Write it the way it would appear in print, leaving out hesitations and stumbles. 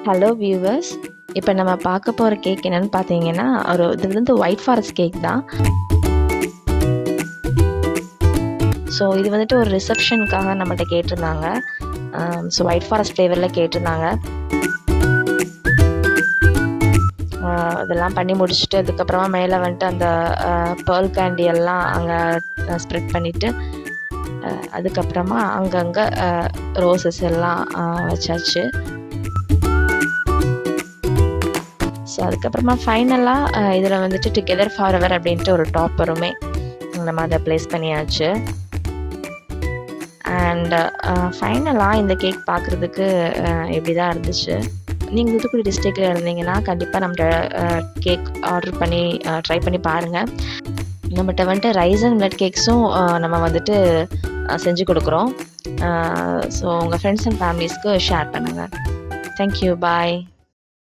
Hello viewers, இப்போ நம்ம பார்க்க போகிற கேக் என்னென்னு பார்த்தீங்கன்னா, இது வந்து ஒயிட் ஃபாரஸ்ட் கேக் தான். ஸோ இது வந்துட்டு ஒரு ரிசப்ஷனுக்காக நம்மகிட்ட கேட்டிருந்தாங்க. ஸோ ஒயிட் ஃபாரஸ்ட் ஃப்ளேவரில் கேட்டிருந்தாங்க. இதெல்லாம் பண்ணி முடிச்சுட்டு அதுக்கப்புறமா மேலே வந்துட்டு அந்த பேர்ல் கேண்டி எல்லாம் அங்கே ஸ்ப்ரெட் பண்ணிவிட்டு அதுக்கப்புறமா அங்கங்கே ரோசஸ் எல்லாம் வச்சாச்சு. ஸோ அதுக்கப்புறமா ஃபைனலாக இதில் வந்துட்டு டுகெதர் ஃபார் எவர் அப்படின்ட்டு ஒரு டாப்பருமே நம்ம அதை ப்ளேஸ் பண்ணியாச்சு. அண்ட் ஃபைனலாக இந்த கேக் பார்க்குறதுக்கு இப்படி தான் இருந்துச்சு. நீங்கள் தூத்துக்குடி டிஸ்ட்ரிக்டில் இருந்தீங்கன்னா கண்டிப்பாக நம்மகிட்ட கேக் ஆர்டர் பண்ணி ட்ரை பண்ணி பாருங்கள். நம்மகிட்ட வந்துட்டு ரைஸ் அண்ட் மில்லட் கேக்ஸும் நம்ம வந்துட்டு செஞ்சு கொடுக்குறோம். ஸோ உங்கள் ஃப்ரெண்ட்ஸ் அண்ட் ஃபேமிலிஸ்க்கு ஷேர் பண்ணுங்கள். தேங்க்யூ, பாய்.